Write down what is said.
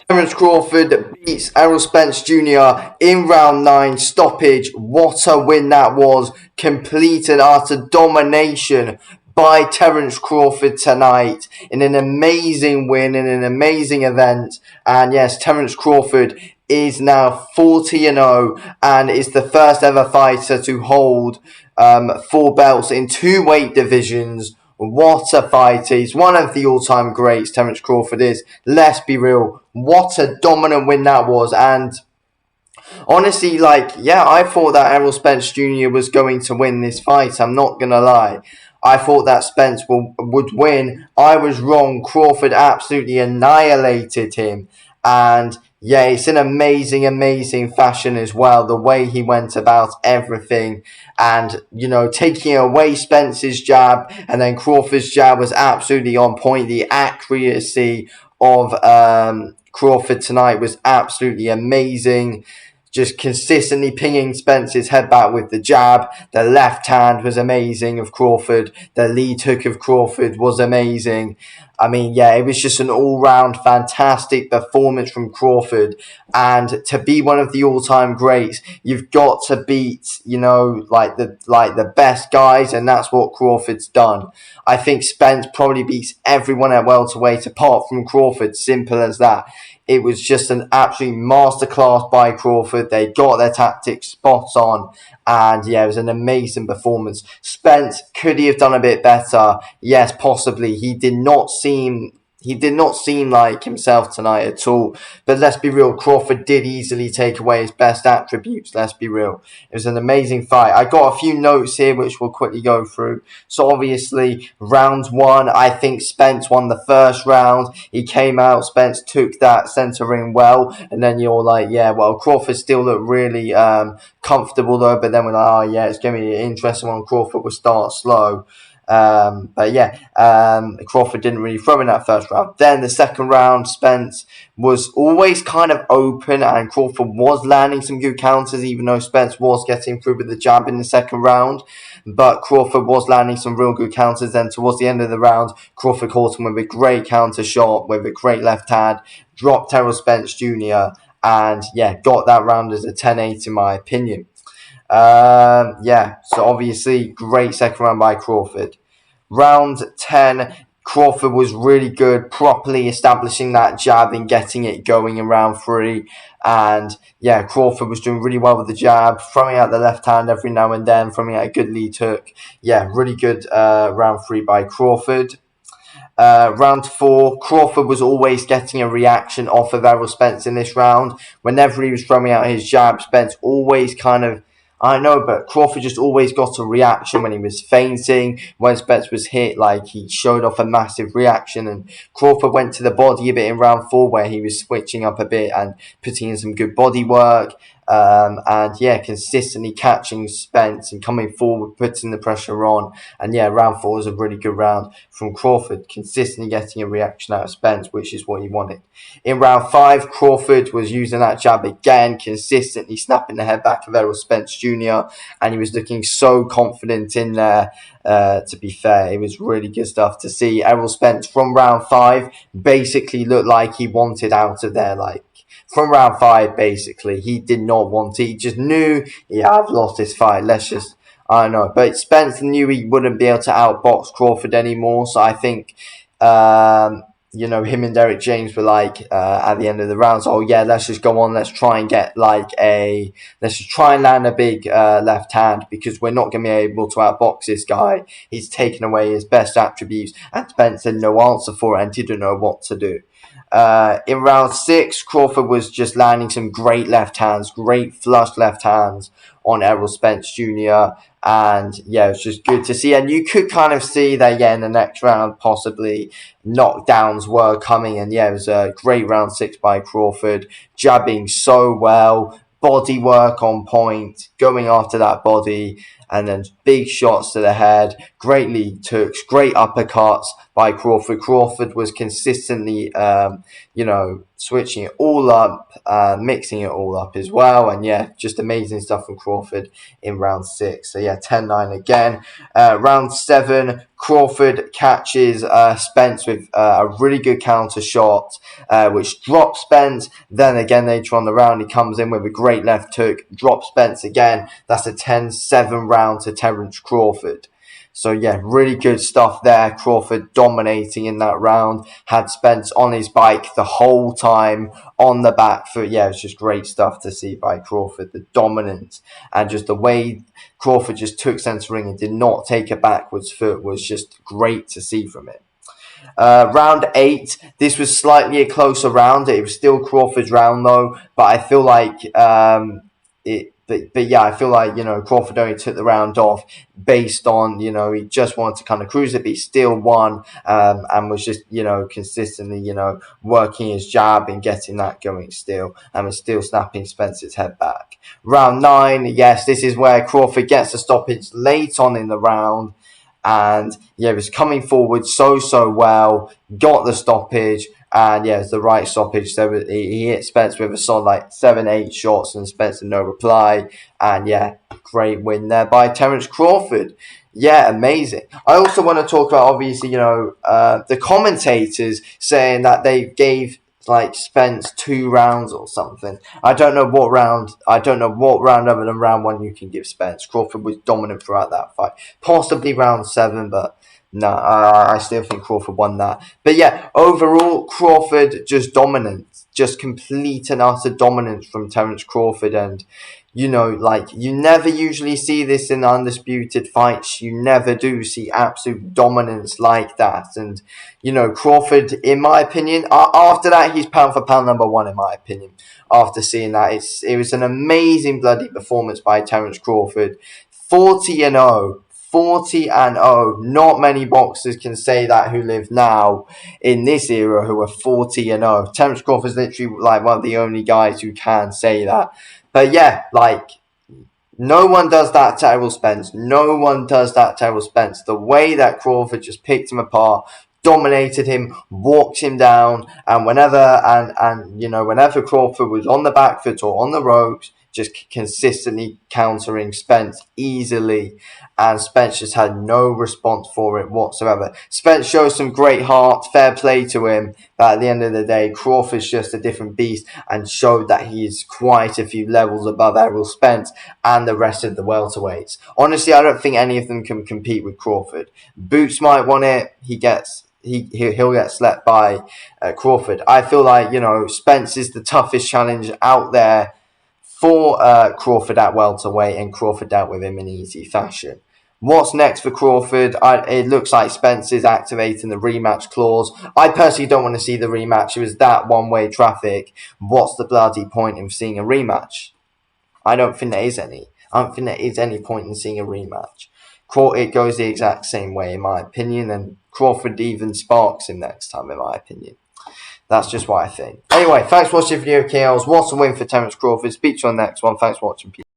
Terence Crawford beats Errol Spence Jr. in round 9 stoppage. What a win that was. Complete and utter domination by Terence Crawford tonight in an amazing win, in an amazing event. And yes, Terence Crawford is now 40-0 and is the first ever fighter to hold 4 belts in 2 weight divisions. What a fight. He's one of the all-time greats, Terence Crawford is. Let's be real. What a dominant win that was. And honestly, I thought that Errol Spence Jr. was going to win this fight. I'm not going to lie. I thought that Spence would win. I was wrong. Crawford absolutely annihilated him. And yeah, it's an amazing, amazing fashion as well. The way he went about everything and, taking away Spence's jab and then Crawford's jab was absolutely on point. The accuracy of Crawford tonight was absolutely amazing. Just consistently pinging Spence's head back with the jab. The left hand was amazing of Crawford. The lead hook of Crawford was amazing. I mean, yeah, it was just an all-round fantastic performance from Crawford. And to be one of the all-time greats, you've got to beat, the best guys, and that's what Crawford's done. I think Spence probably beats everyone at welterweight apart from Crawford. Simple as that. It was just an absolute masterclass by Crawford. They got their tactics spot on. And yeah, it was an amazing performance. Spence, could he have done a bit better? Yes, possibly. He did not seem like himself tonight at all. But let's be real, Crawford did easily take away his best attributes. Let's be real. It was an amazing fight. I got a few notes here which we'll quickly go through. So obviously, round 1, I think Spence won the first round. He came out, Spence took that centre ring well. And then you're like, yeah, well, Crawford still looked really comfortable though. But then we're like, oh yeah, it's going to be an interesting one. Crawford will start slow. Crawford didn't really throw in that first round. Then the second round, Spence was always kind of open and Crawford was landing some good counters, even though Spence was getting through with the jab in the second round. But Crawford was landing some real good counters. Then towards the end of the round, Crawford caught him with a great counter shot, with a great left hand, dropped Errol Spence Jr. and yeah, got that round as a 10-8 in my opinion. So obviously, great second round by Crawford. Round 10, Crawford was really good, properly establishing that jab and getting it going in round 3. And yeah, Crawford was doing really well with the jab, throwing out the left hand every now and then, throwing out a good lead hook. Yeah, really good round 3 by Crawford. Round 4, Crawford was always getting a reaction off of Errol Spence in this round. Whenever he was throwing out his jab, Spence always but Crawford just always got a reaction when he was feinting. When Spence was hit, he showed off a massive reaction. And Crawford went to the body a bit in round 4 where he was switching up a bit and putting in some good body work. Consistently catching Spence and coming forward, putting the pressure on. And yeah, round 4 was a really good round from Crawford, consistently getting a reaction out of Spence, which is what he wanted. In round 5, Crawford was using that jab again, consistently snapping the head back of Errol Spence Jr. And he was looking so confident in there. To be fair, it was really good stuff to see. Errol Spence from round 5 basically looked like he wanted out of there, from round 5, basically. He did not want it. He just knew, yeah, I've lost this fight. I don't know. But Spence knew he wouldn't be able to outbox Crawford anymore. So I think, him and Derek James were at the end of the rounds, oh yeah, let's just go on. Let's try and get let's just try and land a big left hand because we're not going to be able to outbox this guy. He's taken away his best attributes. And Spence had no answer for it and didn't know what to do. In round 6, Crawford was just landing some great left hands, great flush left hands on Errol Spence Jr. And yeah, it was just good to see. And you could kind of see that, yeah, in the next round, possibly knockdowns were coming. And yeah, it was a great round 6 by Crawford, jabbing so well, body work on point, going after that body, and then big shots to the head. great lead hooks, great uppercuts by Crawford. Crawford was consistently, switching it all up, mixing it all up as well. And yeah, just amazing stuff from Crawford in round 6. So yeah, 10-9 again. Round 7, Crawford catches Spence with a really good counter shot, which drops Spence. Then again, later on the round, he comes in with a great left hook, drops Spence again. That's a 10-7 round to Terence Crawford. So yeah, really good stuff there. Crawford dominating in that round. Had Spence on his bike the whole time on the back foot. Yeah, it's just great stuff to see by Crawford. The dominance and just the way Crawford just took centre ring and did not take a backwards foot was just great to see from him. Round 8, this was slightly a closer round. It was still Crawford's round though, but I feel like I feel like, Crawford only took the round off based on, he just wanted to kind of cruise it, but he still won, and was just, consistently, working his jab and getting that going still, and was still snapping Spence's head back. Round 9, yes, this is where Crawford gets a stoppage late on in the round, and yeah, was coming forward so well, got the stoppage, and yeah, it's the right stoppage. So he hit Spence with a solid 7-8 shots, and Spence had no reply. And yeah, great win there by Terence Crawford. Yeah, amazing. I also want to talk about, obviously, the commentators saying that they gave Spence 2 rounds or something. I don't know what round other than round 1 you can give Spence. Crawford was dominant throughout that fight. Possibly round 7, but no, I still think Crawford won that. But yeah, overall, Crawford just dominant. Just complete and utter dominance from Terence Crawford. And, you never usually see this in undisputed fights. You never do see absolute dominance like that. And, Crawford, in my opinion, after that, he's pound for pound number 1, in my opinion. After seeing that, it was an amazing bloody performance by Terence Crawford. 40-0. 40-0. Not many boxers can say that who live now in this era who are 40-0. Terence Crawford's literally one of the only guys who can say that. But yeah, no one does that to Errol Spence. No one does that to Errol Spence. The way that Crawford just picked him apart, dominated him, walked him down, and whenever Crawford was on the back foot or on the ropes, just consistently countering Spence easily, and Spence just had no response for it whatsoever. Spence shows some great heart, fair play to him, but at the end of the day, Crawford's just a different beast and showed that he is quite a few levels above Errol Spence and the rest of the welterweights. Honestly, I don't think any of them can compete with Crawford. Boots might want it. He'll get slept by Crawford. I feel like, Spence is the toughest challenge out there for Crawford at welterweight, and Crawford dealt with him in easy fashion. What's next for Crawford? It looks like Spence is activating the rematch clause. I personally don't want to see the rematch. It was that one-way traffic. What's the bloody point in seeing a rematch? I don't think there is any. I don't think there is any point in seeing a rematch. It goes the exact same way, in my opinion, and Crawford even sparks him next time, in my opinion. That's just what I think. Anyway, thanks for watching the video, KLs. What a win for Terence Crawford. Speak to you on the next one. Thanks for watching.